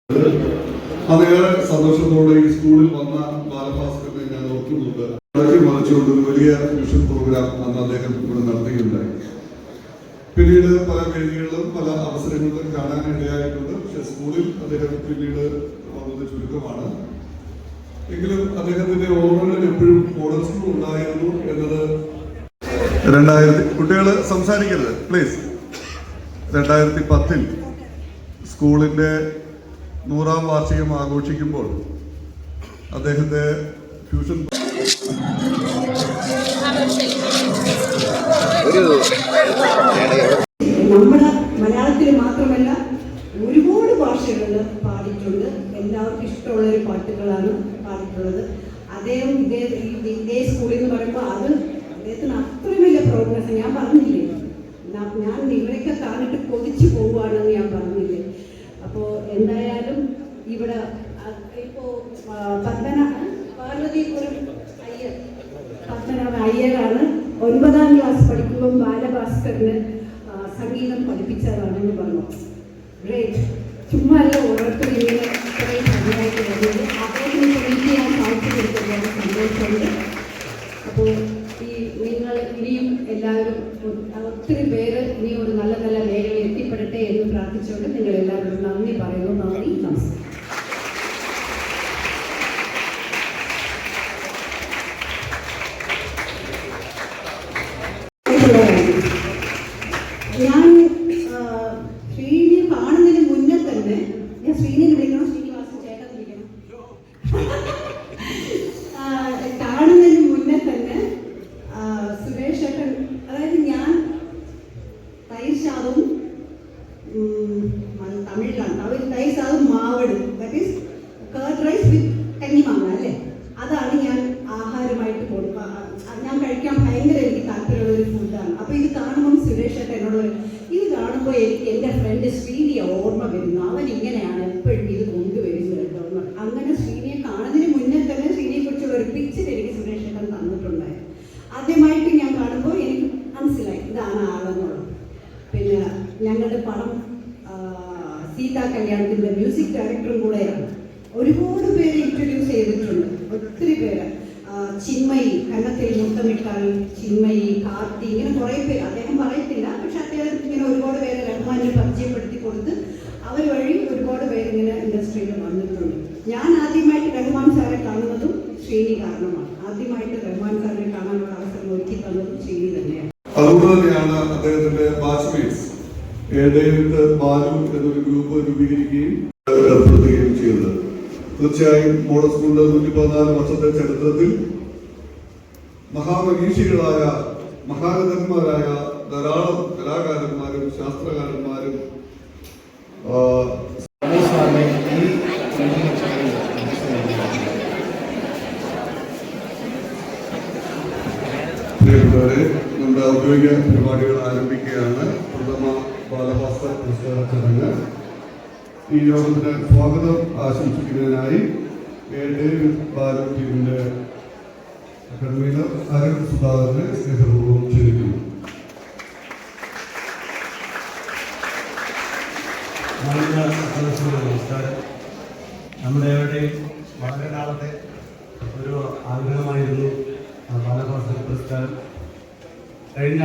അതേറെ സന്തോഷത്തോടെ ഈ സ്കൂളിൽ വന്ന ബാലഭാസ്കറിനെ ഞാൻ ഓർക്കുന്നുണ്ട്. മറിച്ചുകൊണ്ട് ഒരു വലിയ ട്യൂഷൻ പ്രോഗ്രാം അന്ന് അദ്ദേഹം ഇവിടെ നടത്തുകയുണ്ടായി. പിന്നീട് പല വേദികളിലും പല അവസരങ്ങളിലും കാണാനിടയായിട്ടുണ്ട്. പക്ഷെ സ്കൂളിൽ അദ്ദേഹം പിന്നീട് വന്നത് ചുരുക്കമാണ്. എങ്കിലും അദ്ദേഹത്തിന്റെ ഓർമ്മകളിൽ എപ്പോഴും മോഡൽ സ്കൂൾ ഉണ്ടായിരുന്നു എന്നത് 2000 കുട്ടികൾ സംസാരിക്കരുത് പ്ലീസ്. 2010 സ്കൂളിന്റെ 100ാം വാർഷികം ആഘോഷിക്കുമ്പോൾ അദ്ദേഹത്തെ ട്യൂഷൻ നമ്മുടെ മലയാളത്തിൽ മാത്രമല്ല ഒരുപാട് ഭാഷകളിൽ പാടിയിട്ടുണ്ട്. എല്ലാവർക്കും ഇഷ്ടമുള്ള ഒരു പാട്ടുകളാണ് പാടിയിട്ടുള്ളത്. അദ്ദേഹം ഇതേ സ്കൂളിൽ എന്ന് പറയുമ്പോൾ അത് അദ്ദേഹത്തിന് അത്രയും വലിയ പ്രോഗ്രസ്. ഞാൻ പറഞ്ഞില്ലേ, ഞാൻ നിങ്ങളെയൊക്കെ കാണിട്ട് കൊതിച്ചു പോവുകയാണെന്ന് ഞാൻ പറഞ്ഞില്ലേ. അപ്പോൾ എന്തായാലും ഇവിടെ ഇപ്പോൾ പാർവതിപുരം പത്മനാഭ അയ്യരാണ് 9ാം ക്ലാസ് പഠിക്കുമ്പോൾ ബാലഭാസ്കറിന് സംഗീതം പഠിപ്പിച്ചതാണെന്ന് പറഞ്ഞു. ഗ്രേറ്റ്. ചുമ്മാ അല്ല ഓരോരുത്തർ ഇങ്ങനെ ഇത്രയും ഭംഗിയായിട്ട് വരുന്നത്. അദ്ദേഹത്തിന് മീറ്റ് ചെയ്യാൻ സാധിച്ചു കൊടുക്കുന്നത് സന്തോഷമുണ്ട്. അപ്പോൾ നിങ്ങൾ ഇനിയും എല്ലാവരും ഒത്തിരി പേര് ഇനി ഒരു നല്ല നല്ല മേഖലയിൽ എത്തിപ്പെടട്ടെ എന്ന് പ്രാർത്ഥിച്ചുകൊണ്ട് നിങ്ങൾ എല്ലാവരും നന്ദി പറയുന്നു. നന്ദി, നമസ്കാരം. ഞാൻ ശ്രീനി കാണുന്നതിന് മുന്നേ തന്നെ ഞാൻ ശ്രീനിനെ വിളിക്കണം, ശ്രീനിവാസൻ ചേട്ടൻ വിളിക്കണം. കാണുന്നതിന് മുന്നേ തന്നെ സുരേഷ് ചേട്ടൻ, അതായത് ഞാൻ തൈര് സാദവും തമിഴിലാണ് തൈര് സാദവും മാവട്, that is curd rice with കന്നിമാങ്ങ അല്ലേ, അതാണ് ഞാൻ ആഹാരമായിട്ട് കൊടുക്കുക. ഞാൻ കഴിക്കാൻ ഭയങ്കര എനിക്ക് താല്പര്യമുള്ള ഒരു ഫുഡാണ്. അപ്പോൾ ഇത് കാണുമ്പം സുരേഷ് ചേട്ടൻ എന്നോട് ഇത് കാണുമ്പോൾ എനിക്ക് എൻ്റെ ഫ്രണ്ട് ശ്രീനിയെ ഓർമ്മ വരുന്നു. അവൻ ഇങ്ങനെയാണ് എപ്പോഴും ഇത് കൊണ്ടുവരുന്നത് കേട്ടോ. അങ്ങനെ ശ്രീനിയെ കാണുന്നതിന് മുന്നേ തന്നെ ശ്രീനിയെ കുറിച്ചുള്ള ഒരു പിക്ചർ എനിക്ക് സുരേഷ് ചേട്ടൻ തന്നിട്ടുണ്ടായിരുന്നു. ആദ്യമായിട്ട് ഞാൻ കാണുമ്പോൾ എനിക്ക് മനസ്സിലായി ഇതാണ് ആളെന്നുള്ളത്. പിന്നെ ഞങ്ങളുടെ പടം സീതാ കല്യാണത്തിൻ്റെ മ്യൂസിക് ഡയറക്ടറും കൂടെയാണ്. ഒരുപാട് പേര് ഇൻട്രൊഡ്യൂസ് ചെയ്തിട്ടുണ്ട്, ഒത്തിരി പേര്. ചിന്മയി, കണ്ണത്തിൽ മുത്തമിട്ടാൽ ചിന്മയി, കാർത്തി, ഇങ്ങനെ കുറേ പേര്. അദ്ദേഹം പറയത്തില്ല, പക്ഷെ അദ്ദേഹം ഇങ്ങനെ ഒരുപാട് പേരെ റഹ്മാനെ പരിചയപ്പെടുത്തി കൊടുത്ത് അവർ വഴി ഒരുപാട് പേര് ഇങ്ങനെ ഇൻഡസ്ട്രിയിൽ വന്നിട്ടുണ്ട്. ഞാൻ ആദ്യമായിട്ട് റഹ്മാൻ സാറെ കാണുന്നതും ശ്രീനി കാരണമാണ്. ആദ്യമായിട്ട് റഹ്മാൻ സാറിനെ കാണാനുള്ള അവസരം ഒരുക്കി തന്നതും ശ്രീനി തന്നെയാണ്. അതുകൊണ്ട് തന്നെയാണ് അദ്ദേഹത്തിന്റെ ബാച്ച്മേറ്റ്സ് ഡേവിഡ് ബാലു എന്നൊരു ഗ്രൂപ്പ് രൂപീകരിക്കുകയും ഏർപ്പെടുത്തുകയും ചെയ്തത്. തീർച്ചയായും മോഡൽ സ്കൂളിന്റെ 114 വർഷത്തെ ചരിത്രത്തിൽ മഹാമനീഷികളായ മഹാരഥന്മാരായ ധാരാളം കലാകാരന്മാരും ശാസ്ത്രകാരന്മാരും പ്രിയപ്പെട്ടവരെ, നമ്മുടെ ഔദ്യോഗിക പരിപാടികൾ ആരംഭിക്കുകയാണ്. പ്രഥമ ബാലഭാസ്കർ പുരസ്കാര ചടങ്ങ്. ഈ യോഗത്തിന് സ്വാഗതം ആശംസിക്കുന്നതിനായി ഡേവിഡ് ബാലു ടീമിന്റെ കൺവീനർ അരുൺ സുധാകരനെ സ്നേഹപൂർവ്വം ക്ഷണിക്കുന്നു. നമസ്കാരം. നമ്മുടെ വളരെ കാലത്തെ ഒരു ആഗ്രഹമായിരുന്നു ബാലഭാസ്കർ പുരസ്കാരം. കഴിഞ്ഞ